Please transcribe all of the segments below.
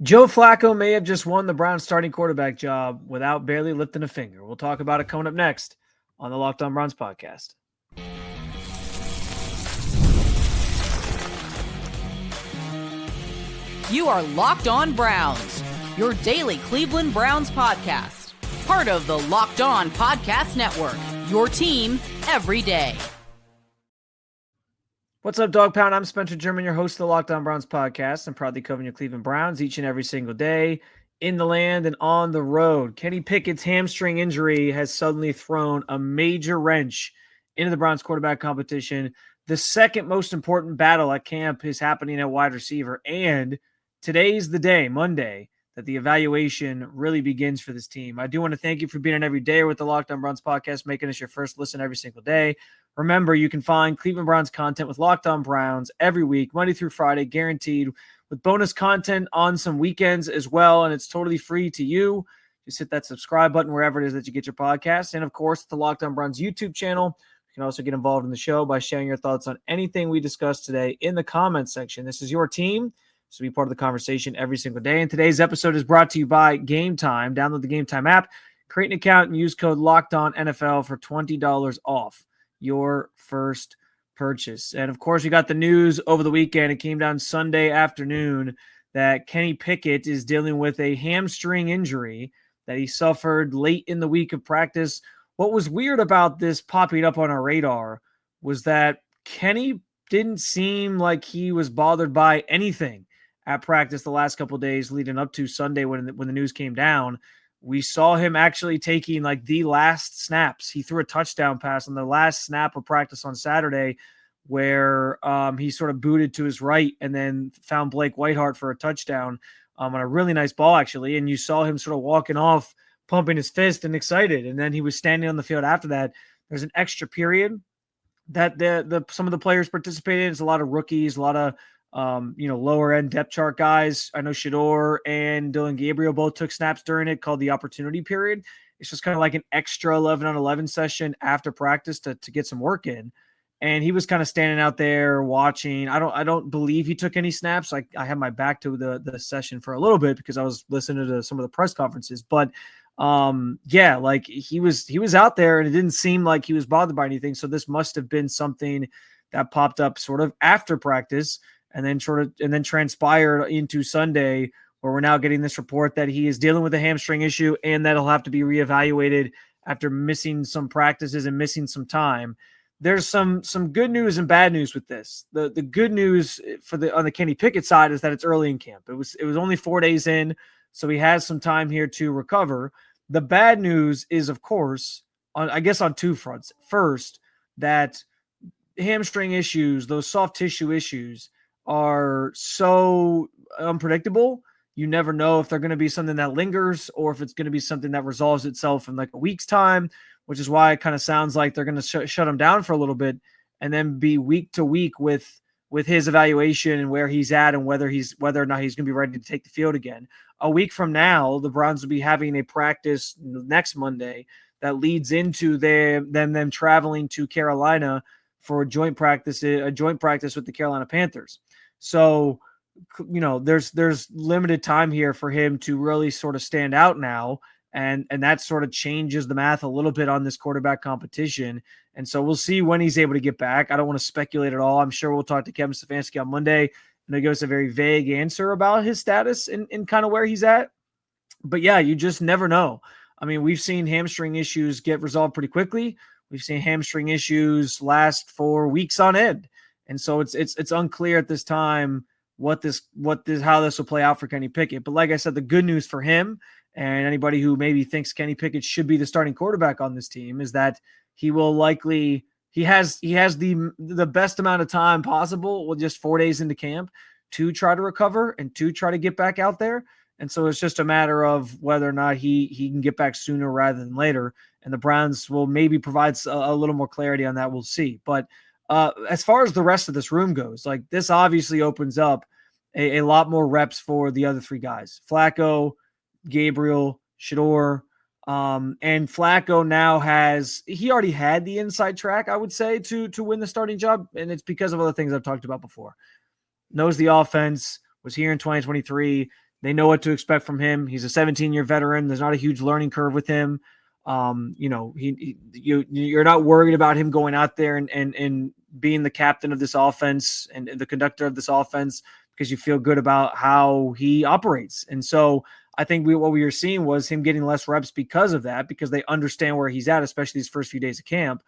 Joe Flacco may have just won the Browns starting quarterback job without barely lifting a finger. We'll talk about it coming up next on the Locked On Browns podcast. You are Locked On Browns, your daily Cleveland Browns podcast. Part of the Locked On Podcast Network, your team every day. What's up, Dog Pound? I'm Spencer German, your host of the Locked On Browns podcast. I'm proudly covering your Cleveland Browns each and every single day in the land and on the road. Kenny Pickett's hamstring injury has suddenly thrown a major wrench into the Browns quarterback competition. The second most important battle at camp is happening at wide receiver, and today's the day, Monday, that the evaluation really begins for this team. I do want to thank you for being on every day with the Locked On Browns podcast, making us your first listen every single day. Remember, you can find Cleveland Browns content with Locked On Browns every week, Monday through Friday, guaranteed, with bonus content on some weekends as well, and it's totally free to you. Just hit that subscribe button wherever it is that you get your podcasts. And, of course, the Locked On Browns YouTube channel. You can also get involved in the show by sharing your thoughts on anything we discussed today in the comments section. This is your team, so be part of the conversation every single day. And today's episode is brought to you by Game Time. Download the Game Time app, create an account, and use code LOCKEDONNFL for $20 off your first purchase. And of course, we got the news over the weekend. It came down Sunday afternoon that Kenny Pickett is dealing with a hamstring injury that he suffered late in the week of practice. What was weird about this popping up on our radar was that Kenny didn't seem like he was bothered by anything at practice the last couple of days leading up to Sunday when the news came down. We saw him actually taking like the last snaps. He threw a touchdown pass on the last snap of practice on Saturday where he sort of booted to his right and then found Blake Whiteheart for a touchdown on a really nice ball, actually. And you saw him sort of walking off, pumping his fist and excited. And then he was standing on the field after that. There's an extra period that some of the players participated in. It's a lot of rookies, a lot of lower end depth chart guys. I know Shedeur and Dillon Gabriel both took snaps during it, called the opportunity period. It's just kind of like an extra 11-on-11 session after practice to get some work in. And he was kind of standing out there watching. I don't believe he took any snaps. I had my back to the session for a little bit because I was listening to some of the press conferences. But like he was out there and it didn't seem like he was bothered by anything. So this must have been something that popped up sort of after practice and then transpired into Sunday, where we're now getting this report that he is dealing with a hamstring issue and that he'll have to be reevaluated after missing some practices and missing some time. There's some good news and bad news with this. The good news on the Kenny Pickett side is that it's early in camp. It was only 4 days in, so he has some time here to recover. The bad news is, of course, on two fronts. First, that hamstring issues, those soft tissue issues, are so unpredictable. You never know if they're going to be something that lingers or if it's going to be something that resolves itself in like a week's time, which is why it kind of sounds like they're going to shut him down for a little bit and then be week to week with his evaluation and where he's at and whether or not he's going to be ready to take the field again. A week from now, the Browns will be having a practice next Monday that leads into them traveling to Carolina for a joint practice with the Carolina Panthers. So, there's limited time here for him to really sort of stand out now. And that sort of changes the math a little bit on this quarterback competition. And so we'll see when he's able to get back. I don't want to speculate at all. I'm sure we'll talk to Kevin Stefanski on Monday and he'll give us a very vague answer about his status and kind of where he's at. But yeah, you just never know. I mean, we've seen hamstring issues get resolved pretty quickly. We've seen hamstring issues last for weeks on end. And so it's unclear at this time how this will play out for Kenny Pickett. But like I said, the good news for him and anybody who maybe thinks Kenny Pickett should be the starting quarterback on this team is that he has the best amount of time possible with just 4 days into camp to try to recover and to try to get back out there. And so it's just a matter of whether or not he can get back sooner rather than later. And the Browns will maybe provide a little more clarity on that. We'll see. But as far as the rest of this room goes, like this obviously opens up a lot more reps for the other three guys, Flacco, Gabriel, Shedeur. And Flacco now he already had the inside track, I would say, to win the starting job. And it's because of other things I've talked about before. Knows the offense, was here in 2023, They know what to expect from him. He's a 17-year veteran. There's not a huge learning curve with him. You're not worried about him going out there and being the captain of this offense and the conductor of this offense because you feel good about how he operates. And so I think what we were seeing was him getting less reps because of that, because they understand where he's at, especially these first few days of camp.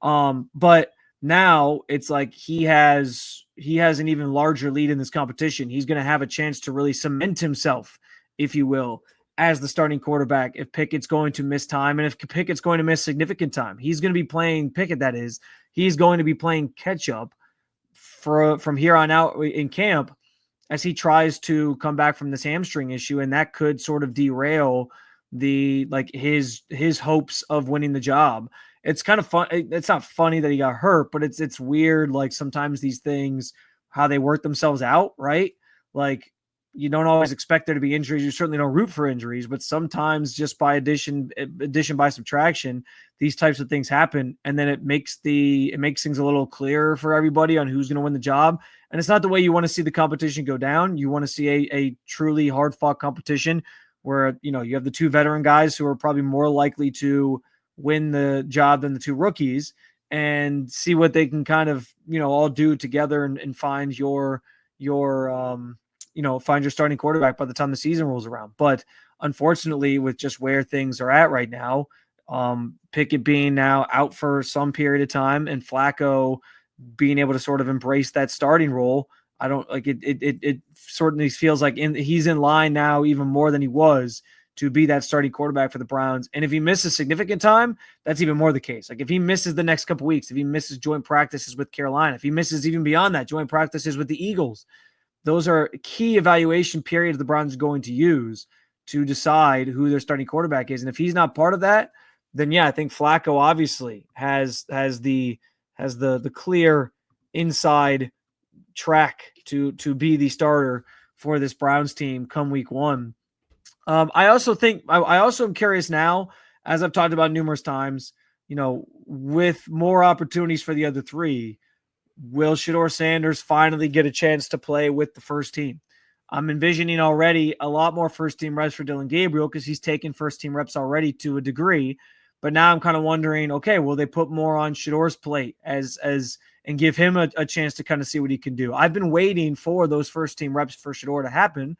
But now it's like he has an even larger lead in this competition. He's going to have a chance to really cement himself, if you will, as the starting quarterback if Pickett's going to miss time. And if Pickett's going to miss significant time, he's going to be playing Pickett, that is. He's going to be playing catch-up from here on out in camp as he tries to come back from this hamstring issue, and that could sort of derail his hopes of winning the job. It's kind of fun. It's not funny that he got hurt, but it's weird. Like sometimes these things, how they work themselves out, right? Like you don't always expect there to be injuries. You certainly don't root for injuries, but sometimes just by addition by subtraction, these types of things happen. And then it makes things a little clearer for everybody on who's going to win the job. And it's not the way you want to see the competition go down. You want to see a truly hard fought competition where, you have the two veteran guys who are probably more likely to win the job than the two rookies, and see what they can kind of, all do together and find find your starting quarterback by the time the season rolls around. But unfortunately, with just where things are at right now, Pickett being now out for some period of time and Flacco being able to sort of embrace that starting role, I don't like it. It certainly feels like he's in line now even more than he was to be that starting quarterback for the Browns. And if he misses significant time, that's even more the case. Like if he misses the next couple weeks, if he misses joint practices with Carolina, if he misses even beyond that, joint practices with the Eagles, those are key evaluation periods the Browns are going to use to decide who their starting quarterback is. And if he's not part of that, then yeah, I think Flacco obviously has the clear inside track to be the starter for this Browns team come week one. I also am curious now, as I've talked about numerous times, with more opportunities for the other three, will Shedeur Sanders finally get a chance to play with the first team? I'm envisioning already a lot more first team reps for Dillon Gabriel because he's taken first team reps already to a degree. But now I'm kind of wondering, okay, will they put more on Shedeur's plate and give him a chance to kind of see what he can do? I've been waiting for those first team reps for Shedeur to happen.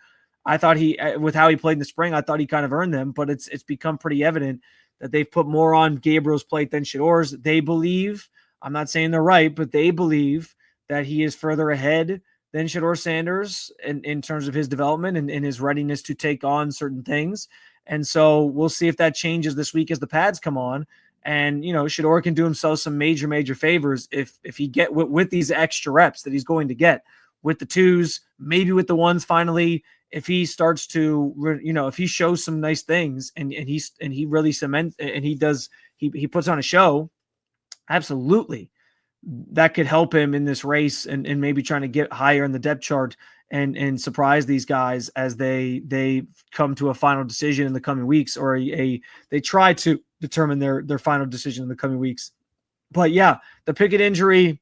I thought with how he played in the spring, I thought he kind of earned them, but it's become pretty evident that they've put more on Gabriel's plate than Shedeur's. They believe, I'm not saying they're right, but they believe that he is further ahead than Shedeur Sanders in terms of his development and his readiness to take on certain things. And so we'll see if that changes this week as the pads come on. And, Shedeur can do himself some major, major favors if he get with these extra reps that he's going to get with the twos, maybe with the ones finally. If he starts to, if he shows some nice things and he really cements and he puts on a show, absolutely, that could help him in this race and maybe trying to get higher in the depth chart and surprise these guys as they come to a final decision in the coming weeks, or they try to determine their final decision in the coming weeks. But yeah, the Pickett injury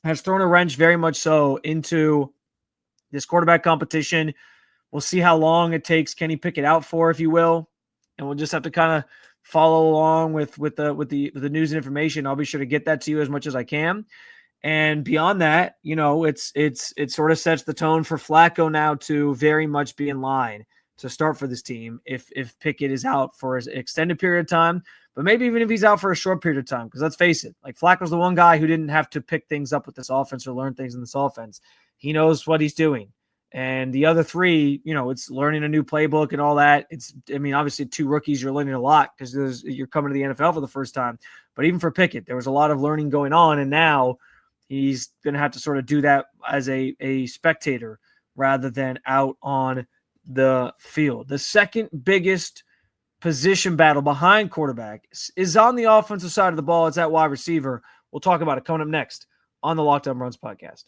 has thrown a wrench very much so into this quarterback competition. We'll see how long it takes Kenny Pickett out for, if you will, and we'll just have to kind of follow along with the news and information. I'll be sure to get that to you as much as I can. And beyond that, it sort of sets the tone for Flacco now to very much be in line to start for this team if Pickett is out for an extended period of time, but maybe even if he's out for a short period of time, because let's face it, like Flacco's the one guy who didn't have to pick things up with this offense or learn things in this offense. He knows what he's doing. And the other three, it's learning a new playbook and all that. Obviously 2 rookies, you're learning a lot because you're coming to the NFL for the first time. But even for Pickett, there was a lot of learning going on. And now he's going to have to sort of do that as a spectator rather than out on the field. The second biggest position battle behind quarterback is on the offensive side of the ball. It's at wide receiver. We'll talk about it coming up next on the Locked On Browns podcast.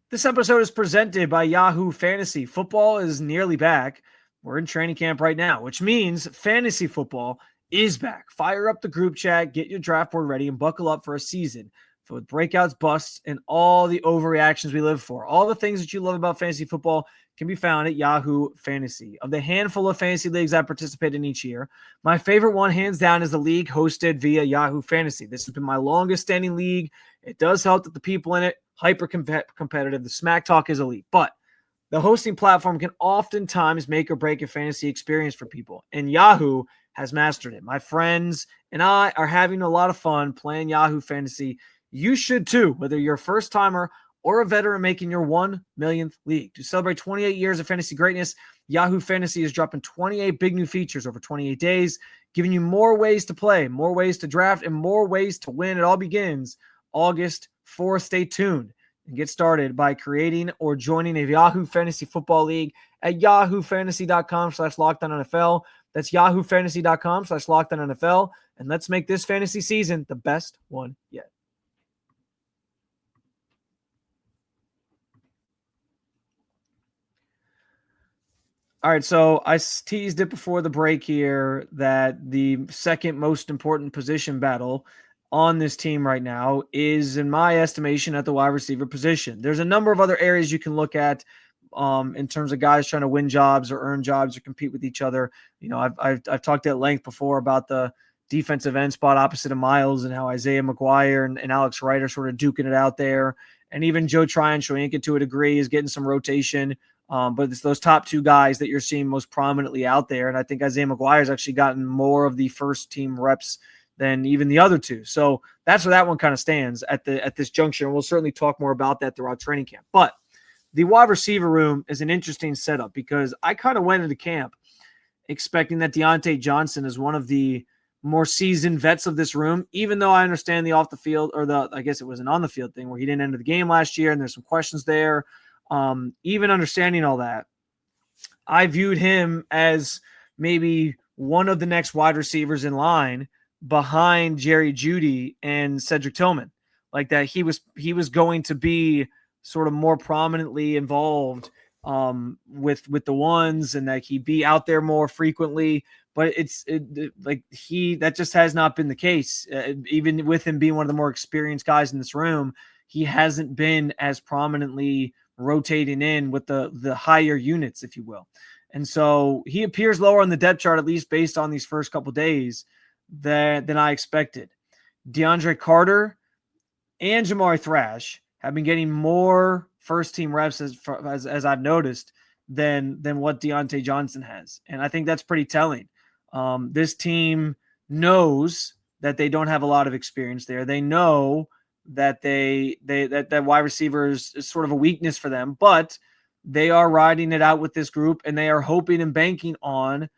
This episode is presented by Yahoo Fantasy. Football is nearly back. We're in training camp right now, which means fantasy football is back. Fire up the group chat, get your draft board ready, and buckle up for a season filled with breakouts, busts, and all the overreactions we live for. All the things that you love about fantasy football can be found at Yahoo Fantasy. Of the handful of fantasy leagues I participate in each year, my favorite one, hands down, is the league hosted via Yahoo Fantasy. This has been my longest standing league. It does help that the people in it, hyper competitive. The smack talk is elite, but the hosting platform can oftentimes make or break a fantasy experience for people, and Yahoo has mastered it. My friends and I are having a lot of fun playing Yahoo Fantasy. You should too, whether you're a first-timer or a veteran making your 1 millionth league. To celebrate 28 years of fantasy greatness, Yahoo Fantasy is dropping 28 big new features over 28 days, giving you more ways to play, more ways to draft, and more ways to win. It all begins August 4th. Stay tuned and get started by creating or joining a Yahoo Fantasy Football League at yahoofantasy.com/LockedOnNFL. That's yahoofantasy.com/LockedOnNFL. And let's make this fantasy season the best one yet. All right, so I teased it before the break here that the second most important position battle on this team right now is, in my estimation, at the wide receiver position. There's a number of other areas you can look at in terms of guys trying to win jobs or earn jobs or compete with each other. You know, I've talked at length before about the defensive end spot opposite of Miles and how Isaiah McGuire and Alex Wright are sort of duking it out there. And even Joe Tryon-Shoyinka, to a degree, is getting some rotation. But it's those top two guys that you're seeing most prominently out there. And I think Isaiah McGuire has actually gotten more of the first team reps than even the other two. So that's where that one kind of stands at this juncture. And we'll certainly talk more about that throughout training camp. But the wide receiver room is an interesting setup because I kind of went into camp expecting that Deontay Johnson is one of the more seasoned vets of this room, even though I understand the off the field, or I guess it was an on the field thing where he didn't enter the game last year and there's some questions there. Even understanding all that, I viewed him as maybe one of the next wide receivers in line behind Jerry Jeudy and Cedric Tillman. Like that he was going to be sort of more prominently involved with the ones, and that he'd be out there more frequently. But that just has not been the case. Even with him being one of the more experienced guys in this room, he hasn't been as prominently rotating in with the higher units, if you will. And so he appears lower on the depth chart, at least based on these first couple days, than I expected. DeAndre Carter and Jamari Thrash have been getting more first-team reps as I've noticed than what Deontay Johnson has. And I think that's pretty telling. This team knows that they don't have a lot of experience there. They know that that wide receiver is sort of a weakness for them, but they are riding it out with this group, and they are hoping and banking on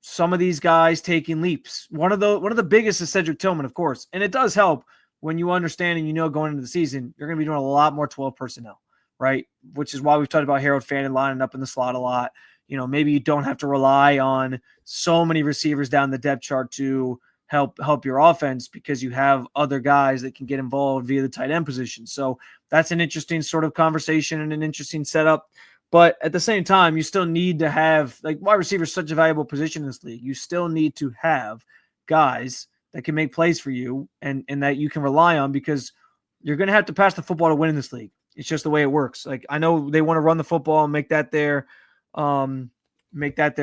some of these guys taking leaps. One of the biggest is Cedric Tillman, of course, and it does help when you understand and going into the season you're going to be doing a lot more 12 personnel, right? Which is why we've talked about Harold Fannin lining up in the slot a lot. Maybe you don't have to rely on so many receivers down the depth chart to help your offense, because you have other guys that can get involved via the tight end position. So that's an interesting sort of conversation and an interesting setup. But at the same time, you still need to have, like, wide receiver is such a valuable position in this league. You still need to have guys that can make plays for you and that you can rely on, because you're going to have to pass the football to win in this league. It's just the way it works. Like, I know they want to run the football and make that their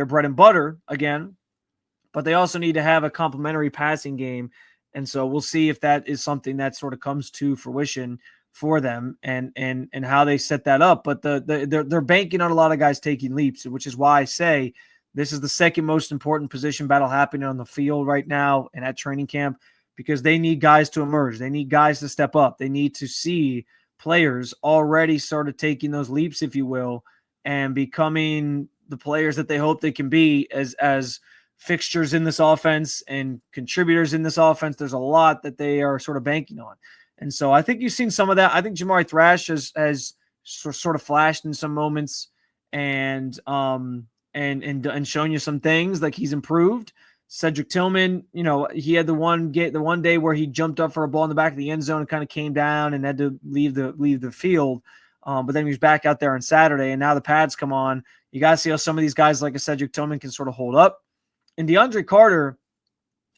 bread and butter again, but they also need to have a complementary passing game. And so we'll see if that is something that sort of comes to fruition for them and how they set that up. But they're banking on a lot of guys taking leaps, which is why I say this is the second most important position battle happening on the field right now and at training camp, because they need guys to emerge. They need guys to step up. They need to see players already started taking those leaps, if you will, and becoming the players that they hope they can be as fixtures in this offense and contributors in this offense. There's a lot that they are sort of banking on. And so I think you've seen some of that. I think Jamari Thrash has sort of flashed in some moments and shown you some things, like he's improved. Cedric Tillman, he had the one day where he jumped up for a ball in the back of the end zone and kind of came down and had to leave the field. But then he was back out there on Saturday, and now the pads come on. You got to see how some of these guys like a Cedric Tillman can sort of hold up. And DeAndre Carter,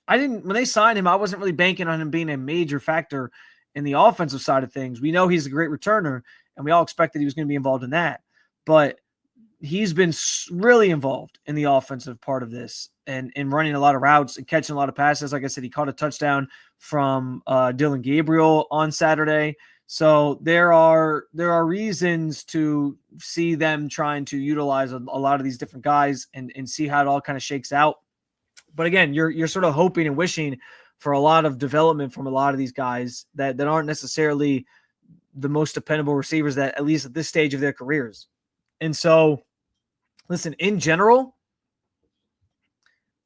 when they signed him, I wasn't really banking on him being a major factor in the offensive side of things. We know he's a great returner, and we all expected he was going to be involved in that. But he's been really involved in the offensive part of this and running a lot of routes and catching a lot of passes. Like I said, he caught a touchdown from Dillon Gabriel on Saturday. So there are reasons to see them trying to utilize a lot of these different guys and see how it all kind of shakes out. But again, you're sort of hoping and wishing for a lot of development from a lot of these guys that aren't necessarily the most dependable receivers, that at least at this stage of their careers. And so, listen, in general,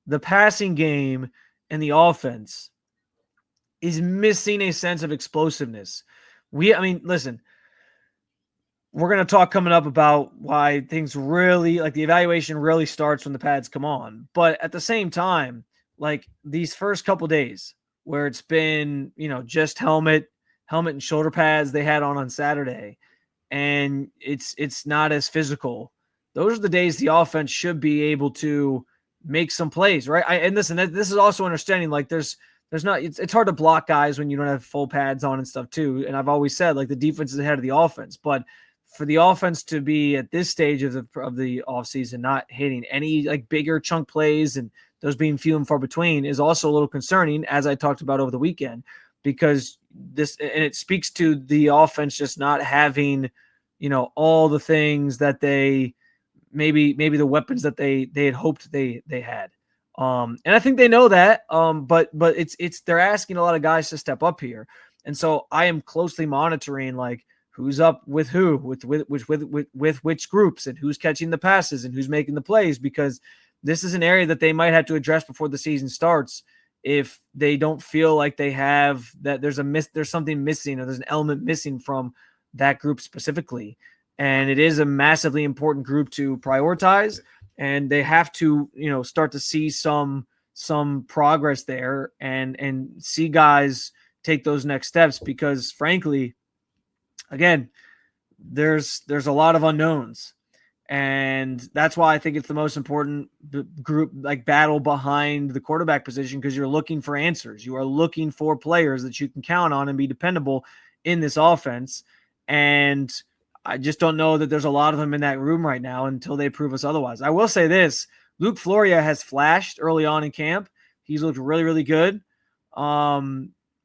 the passing game and the offense is missing a sense of explosiveness. Listen, we're going to talk coming up about why things really, like the evaluation really starts when the pads come on. But at the same time, like these first couple days where it's been, just helmet and shoulder pads they had on Saturday, and it's not as physical. Those are the days the offense should be able to make some plays, right? And listen, this is also understanding like there's not, it's hard to block guys when you don't have full pads on and stuff too. And I've always said like the defense is ahead of the offense, but for the offense to be at this stage of the offseason not hitting any like bigger chunk plays and those being few and far between is also a little concerning, as I talked about over the weekend, because it speaks to the offense just not having, all the things that they maybe the weapons that they had hoped they had. And I think they know that. But it's they're asking a lot of guys to step up here. And so I am closely monitoring like who's up with who, with which groups, and who's catching the passes and who's making the plays, because this is an area that they might have to address before the season starts if they don't feel like they have that there's something missing, or there's an element missing from that group specifically. And it is a massively important group to prioritize, and they have to, start to see some progress there and see guys take those next steps, because frankly, again, there's a lot of unknowns. And that's why I think it's the most important group, like battle behind the quarterback position, because you're looking for answers. You are looking for players that you can count on and be dependable in this offense. And I just don't know that there's a lot of them in that room right now until they prove us otherwise. I will say this, Luke Floria has flashed early on in camp. He's looked really, really good.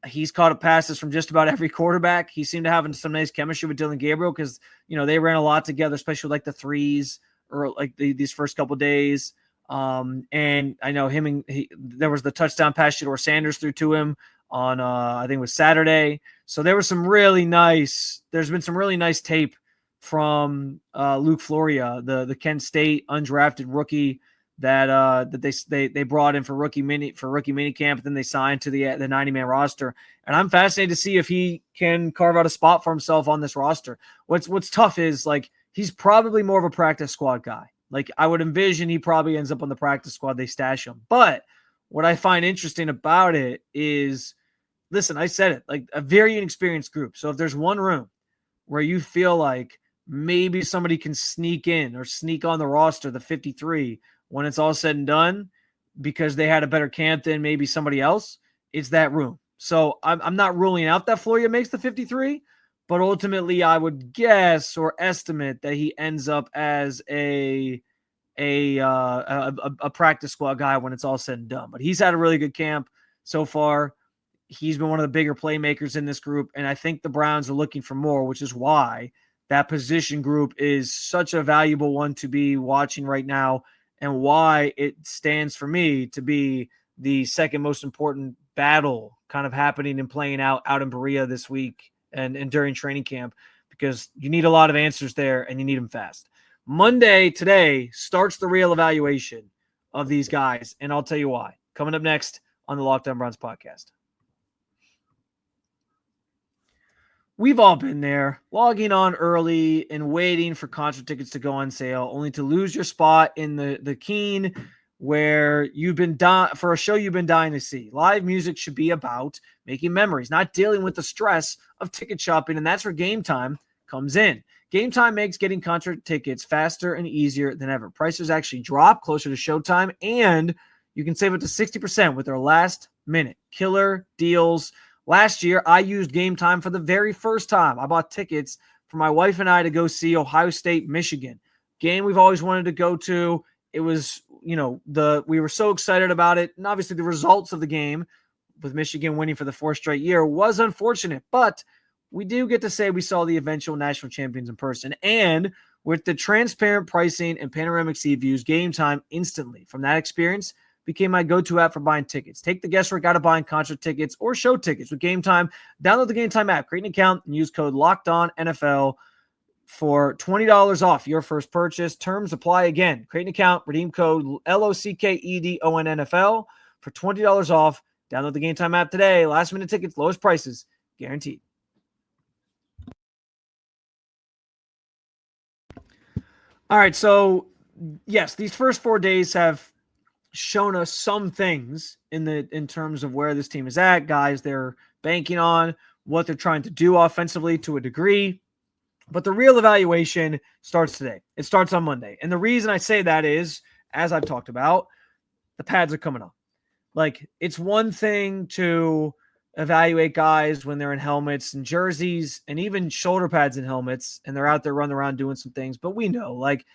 He's caught up passes from just about every quarterback. He seemed to have some nice chemistry with Dillon Gabriel because, they ran a lot together, especially like the threes or like these first couple days. And I know there was the touchdown pass Shedeur Sanders threw to him on, I think it was Saturday. So there's been some really nice tape from Luke Floria, the Kent State undrafted rookie that they brought in for rookie mini camp, and then they signed to the 90-man roster. And I'm fascinated to see if he can carve out a spot for himself on this roster. What's tough is like he's probably more of a practice squad guy. Like I would envision he probably ends up on the practice squad. They stash him. But what I find interesting about it is, listen, I said it, like a very inexperienced group. So if there's one room where you feel like maybe somebody can sneak in or sneak on the roster, the 53, when it's all said and done, because they had a better camp than maybe somebody else, it's that room. So I'm not ruling out that Floria makes the 53, but ultimately I would guess or estimate that he ends up as a practice squad guy when it's all said and done. But he's had a really good camp so far. He's been one of the bigger playmakers in this group, and I think the Browns are looking for more, which is why that position group is such a valuable one to be watching right now, and why it stands for me to be the second most important battle kind of happening and playing out in Berea this week and during training camp, because you need a lot of answers there and you need them fast. Monday today starts the real evaluation of these guys, and I'll tell you why. Coming up next on the Locked On Browns podcast. We've all been there, logging on early and waiting for concert tickets to go on sale, only to lose your spot in the Keen, where you've been for a show you've been dying to see. Live music should be about making memories, not dealing with the stress of ticket shopping, and that's where Game Time comes in. Game Time makes getting concert tickets faster and easier than ever. Prices actually drop closer to showtime, and you can save up to 60% with their last-minute killer deals Last year, I used Game Time for the very first time. I bought tickets for my wife and I to go see Ohio State, Michigan. Game we've always wanted to go to. It was, we were so excited about it. And obviously the results of the game with Michigan winning for the fourth straight year was unfortunate, but we do get to say we saw the eventual national champions in person. And with the transparent pricing and panoramic sea views, Game Time instantly from that experience became my go-to app for buying tickets. Take the guesswork out of buying concert tickets or show tickets with Game Time. Download the Game Time app, create an account, and use code LOCKEDONNFL for $20 off your first purchase. Terms apply again. Create an account, redeem code LOCKEDONNFL for $20 off. Download the Game Time app today. Last minute tickets, lowest prices, guaranteed. All right, so yes, these first 4 days have shown us some things in terms of where this team is at, guys they're banking on, what they're trying to do offensively to a degree. But the real evaluation starts today. It starts on Monday. And the reason I say that is, as I've talked about, the pads are coming up. Like, it's one thing to evaluate guys when they're in helmets and jerseys and even shoulder pads and helmets, and they're out there running around doing some things. But we know, like,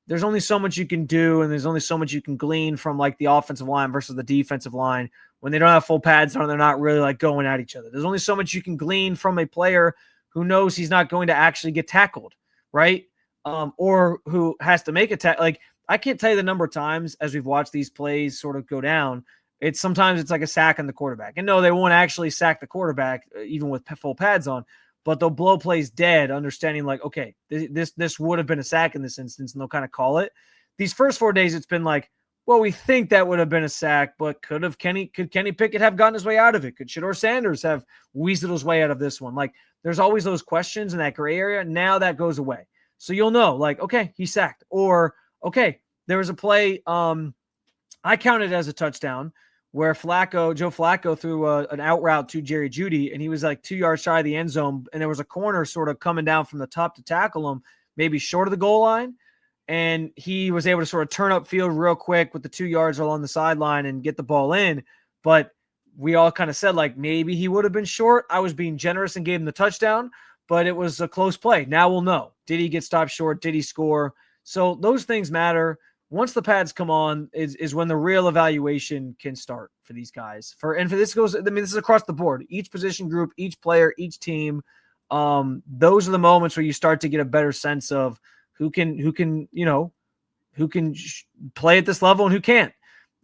there's only so much you can do, and there's only so much you can glean from, like, the offensive line versus the defensive line when they don't have full pads on. They're not really, like, going at each other. There's only so much you can glean from a player who knows he's not going to actually get tackled, right? Or who has to make a tackle. Like, I can't tell you the number of times as we've watched these plays sort of go down. Sometimes it's like a sack on the quarterback. And no, they won't actually sack the quarterback even with full pads on, but they'll blow plays dead, understanding like, okay, this would have been a sack in this instance, and they'll kind of call it. These first 4 days, it's been like, well, we think that would have been a sack, but could Kenny Pickett have gotten his way out of it? Could Shedeur Sanders have weaseled his way out of this one? Like, there's always those questions in that gray area. Now that goes away. So you'll know, like, okay, he sacked. Or, okay, there was a play I counted as a touchdown where Joe Flacco threw an out route to Jerry Jeudy, and he was like 2 yards shy of the end zone, and there was a corner sort of coming down from the top to tackle him, maybe short of the goal line, and he was able to sort of turn up field real quick with the 2 yards along the sideline and get the ball in. But we all kind of said, like, maybe he would have been short. I was being generous and gave him the touchdown, but it was a close play. Now we'll know. Did he get stopped short? Did he score? So those things matter. Once the pads come on is when the real evaluation can start for these guys. This is across the board. Each position group, each player, each team. Those are the moments where you start to get a better sense of who can play at this level and who can't.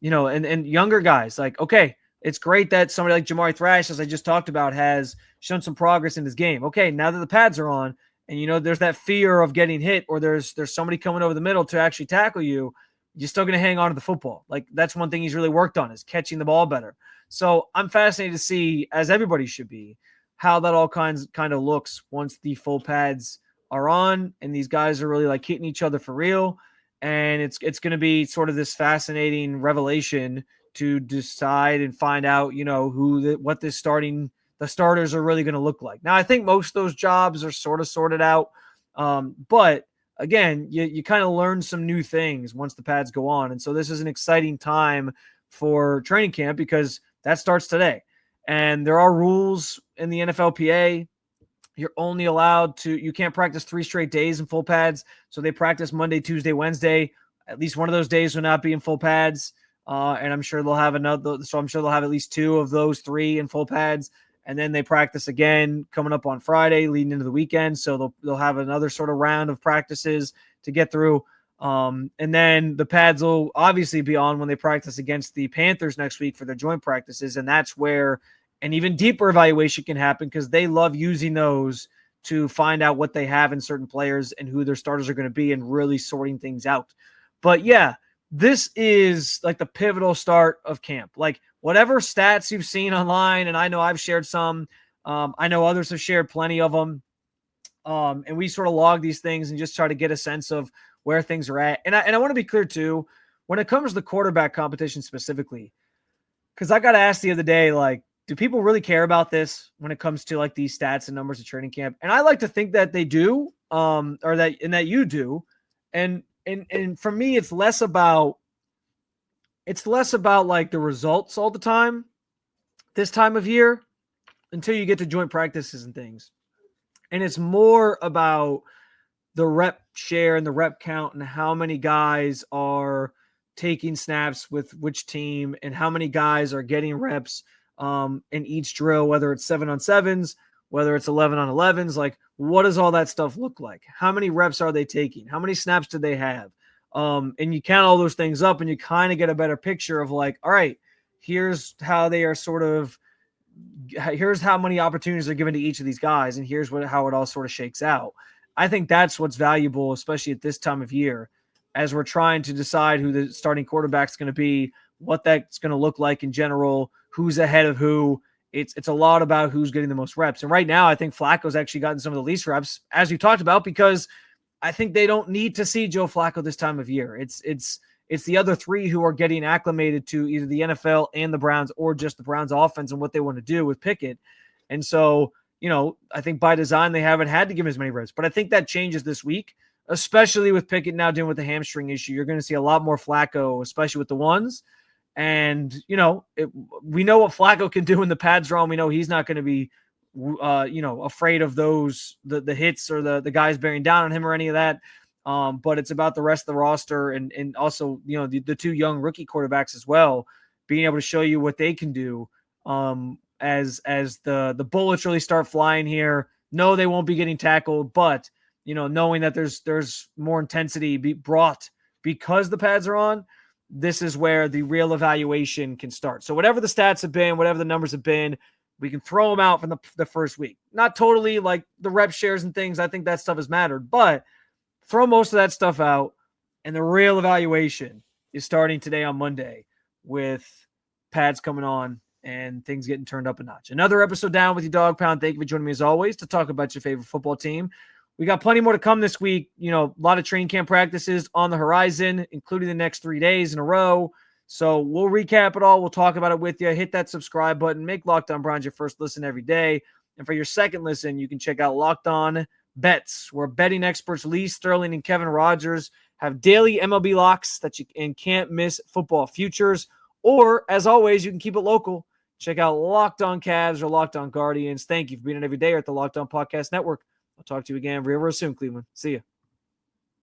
And younger guys, like, okay, it's great that somebody like Jamari Thrash, as I just talked about, has shown some progress in his game. Okay, now that the pads are on, and there's that fear of getting hit, or there's somebody coming over the middle to actually tackle you, you're still going to hang on to the football. Like, that's one thing he's really worked on, is catching the ball better. So I'm fascinated to see, as everybody should be, how that all kind of looks once the full pads are on and these guys are really like hitting each other for real. And it's going to be sort of this fascinating revelation to decide and find out, what the starters are really going to look like. Now, I think most of those jobs are sort of sorted out. But again, you kind of learn some new things once the pads go on. And so this is an exciting time for training camp because that starts today. And there are rules in the NFLPA. You're only you can't practice 3 straight days in full pads. So they practice Monday, Tuesday, Wednesday. At least one of those days will not be in full pads. And I'm sure they'll have at least 2 of those 3 in full pads. And then they practice again coming up on Friday, leading into the weekend. So they'll have another sort of round of practices to get through. And then the pads will obviously be on when they practice against the Panthers next week for their joint practices. And that's where an even deeper evaluation can happen, because they love using those to find out what they have in certain players and who their starters are going to be and really sorting things out. But yeah, this is like the pivotal start of camp. Like, whatever stats you've seen online, and I know I've shared some, I know others have shared plenty of them. And we sort of log these things and just try to get a sense of where things are at. And I want to be clear too, when it comes to the quarterback competition specifically, because I got asked the other day, like, do people really care about this when it comes to like these stats and numbers of training camp? And I like to think that they do, or that you do. And for me, it's less about like the results all the time this time of year. until you get to joint practices and things. And it's more about the rep share and the rep count and how many guys are taking snaps with which team and how many guys are getting reps in each drill, whether it's 7-on-7s, whether it's 11-on-11s. Like, what does all that stuff look like? How many reps are they taking? How many snaps do they have? And you count all those things up and you kind of get a better picture of like, all right, here's how they are here's how many opportunities are given to each of these guys, and here's how it all sort of shakes out. I think that's what's valuable, especially at this time of year, as we're trying to decide who the starting quarterback is going to be, what that's going to look like in general, who's ahead of who. It's a lot about who's getting the most reps. And right now, I think Flacco's actually gotten some of the least reps, as we talked about, because I think they don't need to see Joe Flacco this time of year. It's the other three who are getting acclimated to either the NFL and the Browns or just the Browns offense and what they want to do with Pickett. And so, I think by design, they haven't had to give him as many reps, but I think that changes this week, especially with Pickett now dealing with the hamstring issue. You're going to see a lot more Flacco, especially with the ones. And, we know what Flacco can do when the pads are on. We know he's not going to be, afraid of those, the hits or the guys bearing down on him or any of that. But it's about the rest of the roster and also, the two young rookie quarterbacks as well, being able to show you what they can do as the bullets really start flying here. No, they won't be getting tackled, but, knowing that there's more intensity brought because the pads are on, this is where the real evaluation can start. So whatever the stats have been, whatever the numbers have been, we can throw them out from the first week. Not totally like the rep shares and things. I think that stuff has mattered, but throw most of that stuff out, and the real evaluation is starting today on Monday with pads coming on and things getting turned up a notch. Another episode down with you, Dog Pound. Thank you for joining me as always to talk about your favorite football team. We got plenty more to come this week. A lot of training camp practices on the horizon, including the next 3 days in a row. So we'll recap it all. We'll talk about it with you. Hit that subscribe button. Make Locked On Browns your first listen every day. And for your second listen, you can check out Locked On Bets, where betting experts Lee Sterling and Kevin Rogers have daily MLB locks that you can't miss football futures. Or, as always, you can keep it local. Check out Locked On Cavs or Locked On Guardians. Thank you for being on every day at the Locked On Podcast Network. I'll talk to you again real soon, Cleveland. See ya.